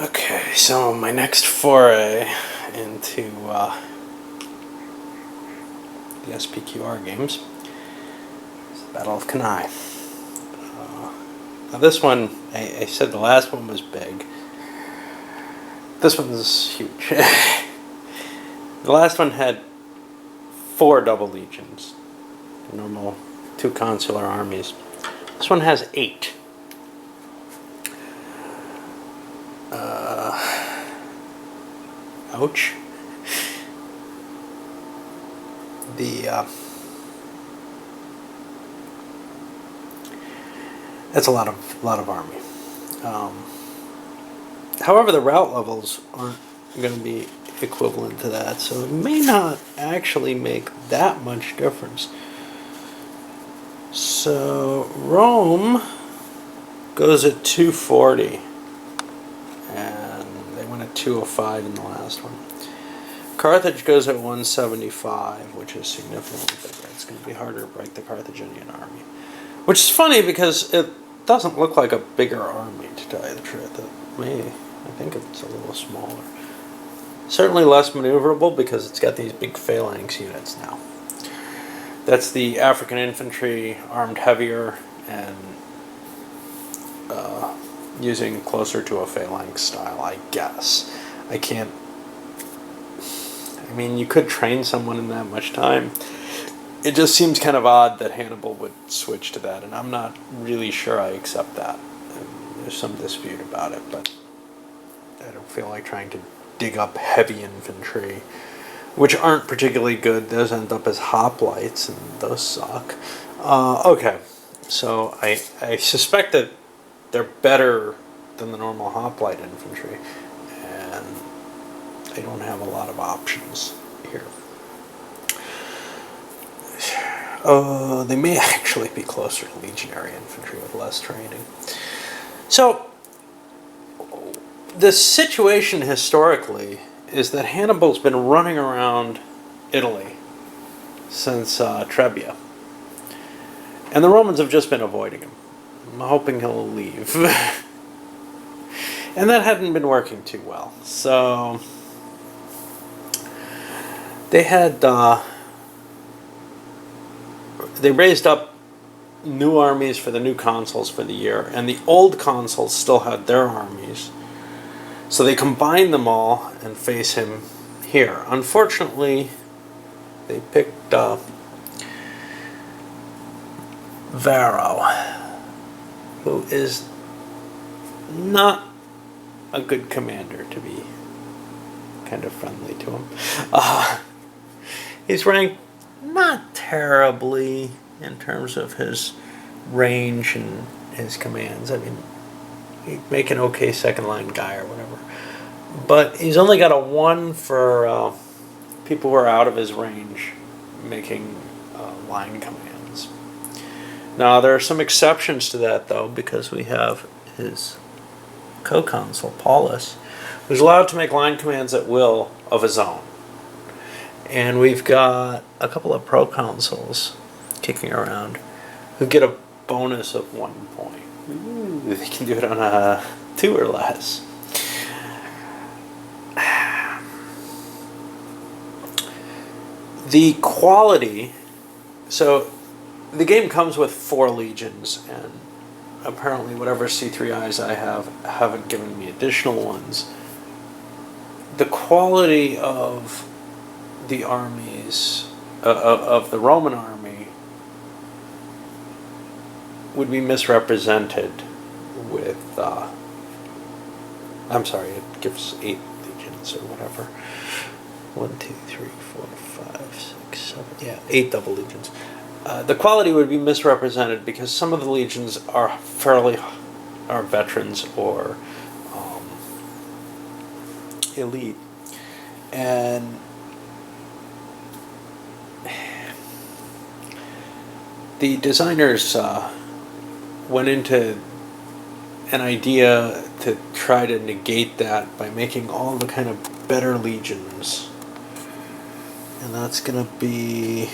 Okay, so my next foray into the SPQR games is the Battle of Cannae. Now this one, I said the last one was big. This one's huge. The last one had 4 double legions, normal 2 consular armies. This one has 8. Ouch. That's a lot of army. However, the route levels aren't going to be equivalent to that, so it may not actually make that much difference. So Rome goes at 240, and they went at 205 in the last one. Carthage goes at 175, which is significantly bigger. It's going to be harder to break the Carthaginian army. Which is funny because it doesn't look like a bigger army, to tell you the truth. I think it's a little smaller. Certainly less maneuverable because it's got these big phalanx units now. That's the African infantry, armed heavier and using closer to a phalanx style, I guess. I mean, you could train someone in that much time. It just seems kind of odd that Hannibal would switch to that, and I'm not really sure I accept that. There's some dispute about it, but I don't feel like trying to dig up heavy infantry, which aren't particularly good. Those end up as hoplites, and those suck. Okay, so I suspect that they're better than the normal hoplite infantry, and I don't have a lot of options here. They may actually be closer to legionary infantry with less training. So, the situation historically is that Hannibal's been running around Italy since Trebia. And the Romans have just been avoiding him. I'm hoping he'll leave. And that hadn't been working too well. So, they had... they raised up new armies for the new consuls for the year, and the old consuls still had their armies. So they combined them all and face him here. Unfortunately, they picked Varro, who is not a good commander, to be kind of friendly to him. He's ranked not terribly in terms of his range and his commands. I mean, he'd make an okay second line guy or whatever. But he's only got a 1 for people who are out of his range making line commands. Now, there are some exceptions to that, though, because we have his co-consul, Paulus, who's allowed to make line commands at will of his own. And we've got a couple of proconsuls kicking around who get a bonus of 1 point. Ooh, they can do it on a 2 or less. The quality... So, the game comes with 4 legions, and apparently whatever C3Is I have haven't given me additional ones. The quality of the armies, of the Roman army, would be misrepresented with, I'm sorry, it gives 8 legions or whatever. 1, 2, 3, 4, 5, 6, 7, yeah, 8 double legions. The quality would be misrepresented because some of the legions are veterans or elite, and the designers went into an idea to try to negate that by making all the kind of better legions, and that's going to be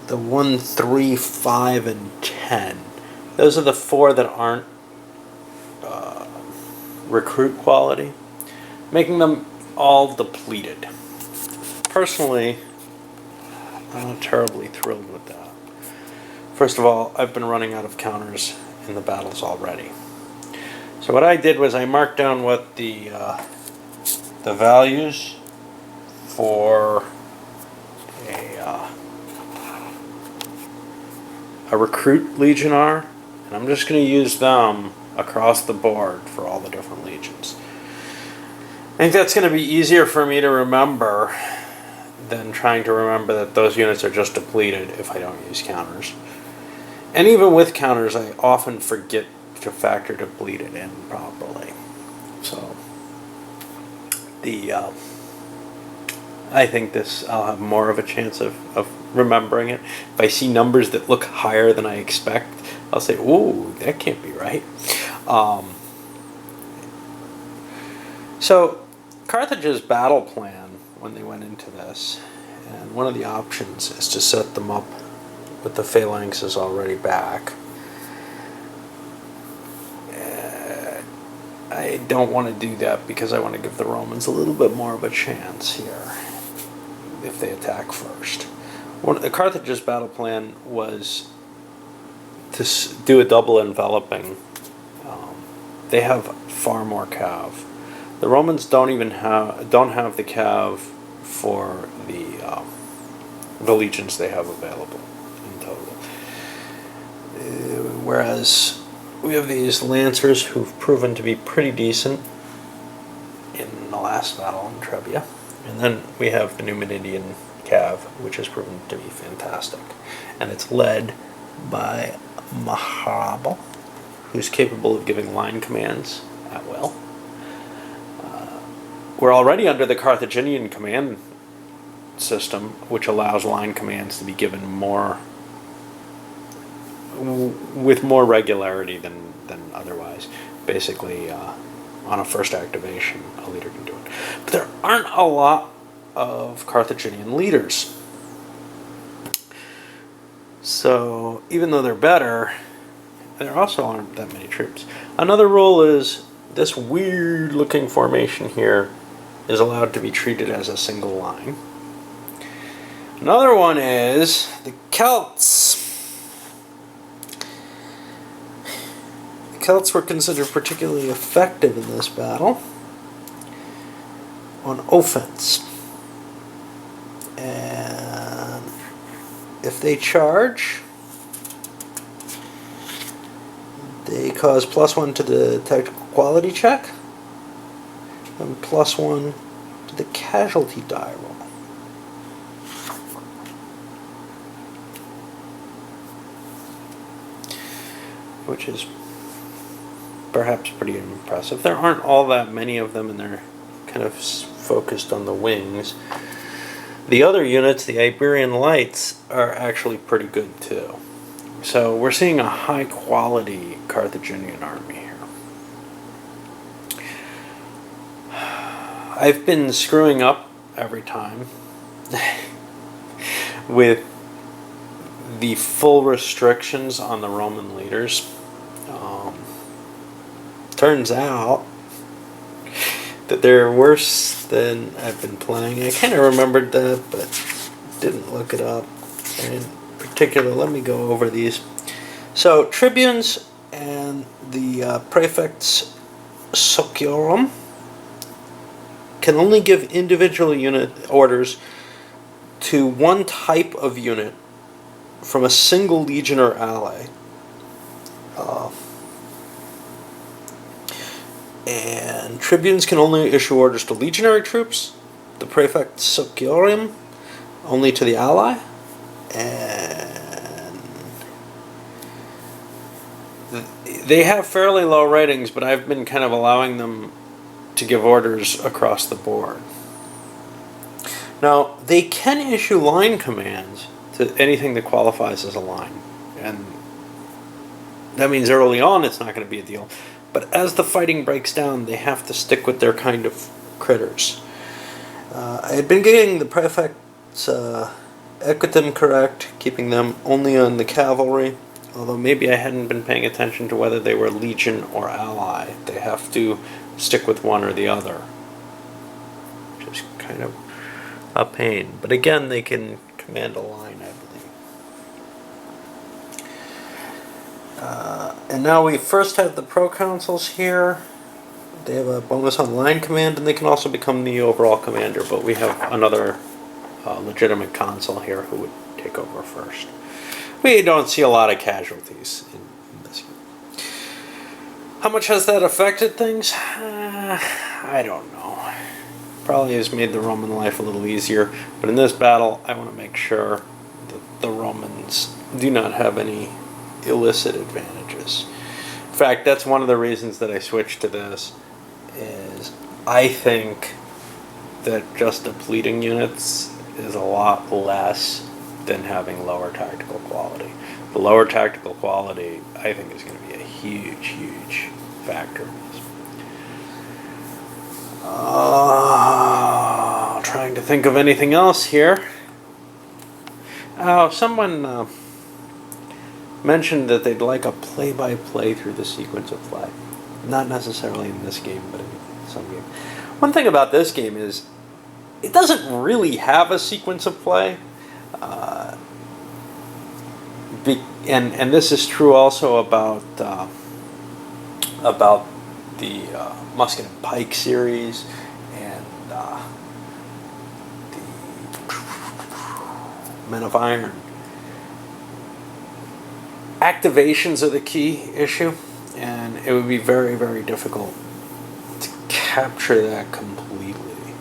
the 1, 3, 5, and 10. Those are the 4 that aren't recruit quality, making them all depleted. Personally, I'm not terribly thrilled with that. First of all, I've been running out of counters in the battles already. So what I did was I marked down what the values for a recruit legion are, and I'm just going to use them across the board for all the different legions. I think that's going to be easier for me to remember than trying to remember that those units are just depleted if I don't use counters. And even with counters, I often forget to factor depleted in properly. So I think I'll have more of a chance of remembering it. If I see numbers that look higher than I expect, I'll say, "Ooh, that can't be right." So Carthage's battle plan when they went into this, and one of the options is to set them up with the phalanxes already back. I don't want to do that because I want to give the Romans a little bit more of a chance here if they attack first. Carthage's battle plan was to do a double enveloping. They have far more cav. The Romans don't have the cav for the legions they have available in total. Whereas we have these lancers who've proven to be pretty decent in the last battle in Trebia, and then we have the Numidian cav, which has proven to be fantastic, and it's led by Mahabal, who's capable of giving line commands at will. We're already under the Carthaginian command system, which allows line commands to be given with more regularity than otherwise. Basically, on a first activation, a leader can do it. But there aren't a lot of Carthaginian leaders. So even though they're better, there also aren't that many troops. Another rule is this weird looking formation here is allowed to be treated as a single line. Another one is the Celts. The Celts were considered particularly effective in this battle on offense. And if they charge, they cause +1 to the tactical quality check and +1 to the casualty die roll. Which is perhaps pretty impressive. There aren't all that many of them, and they're kind of focused on the wings. The other units, the Iberian Lights, are actually pretty good too. So we're seeing a high quality Carthaginian army here. I've been screwing up every time with the full restrictions on the Roman leaders. Turns out that they're worse than I've been playing. I kind of remembered that, but didn't look it up. And in particular, let me go over these. So, tribunes and the prefects sociorum can only give individual unit orders to one type of unit from a single legion or ally. And tribunes can only issue orders to legionary troops, the prefect sociorum only to the ally, and they have fairly low ratings, but I've been kind of allowing them to give orders across the board. Now, they can issue line commands to anything that qualifies as a line, and that means early on it's not going to be a deal. But as the fighting breaks down, they have to stick with their kind of critters. I had been getting the prefects equip them correct, keeping them only on the cavalry. Although maybe I hadn't been paying attention to whether they were Legion or Ally. They have to stick with one or the other. Which is kind of a pain. But again, they can command a line, I believe. And now we first have the proconsuls here. They have a bonus on line command, and they can also become the overall commander. But we have another legitimate consul here who would take over first. We don't see a lot of casualties in this game. How much has that affected things? I don't know. Probably has made the Roman life a little easier, but in this battle, I want to make sure that the Romans do not have any illicit advantages. In fact, that's one of the reasons that I switched to this, is I think that just depleting units is a lot less than having lower tactical quality. The lower tactical quality, I think, is going to be a huge, huge factor in this. Trying to think of anything else here. Oh, someone mentioned that they'd like a play-by-play through the sequence of play. Not necessarily in this game, but in some game. One thing about this game is it doesn't really have a sequence of play. And this is true also about the Musket and Pike series and the Men of Iron. Activations are the key issue, and it would be very, very difficult to capture that completely.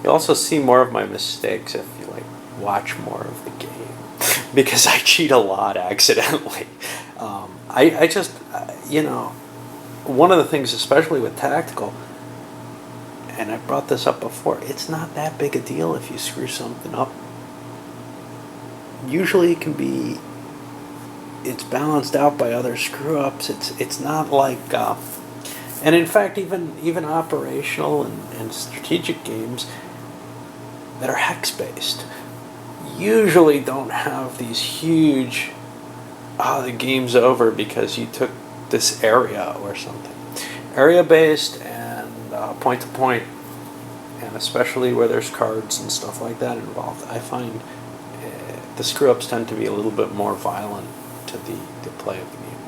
You also see more of my mistakes if you watch more of the game. Because I cheat a lot accidentally. I just, one of the things, especially with tactical, and I brought this up before, it's not that big a deal if you screw something up. Usually it can be, it's balanced out by other screw-ups. It's not like, and in fact, even operational and strategic games that are hex-based usually don't have these huge, the game's over because you took this area or something. Area-based and point-to-point, and especially where there's cards and stuff like that involved, I find the screw-ups tend to be a little bit more violent to the play of the game.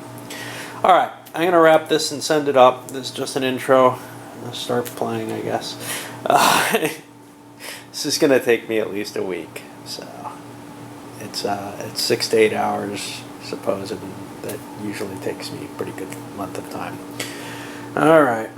Alright, I'm going to wrap this and send it up. This is just an intro. I'll start playing, I guess. This is going to take me at least a week. So it's 6 to 8 hours, supposedly. That usually takes me a pretty good month of time. All right.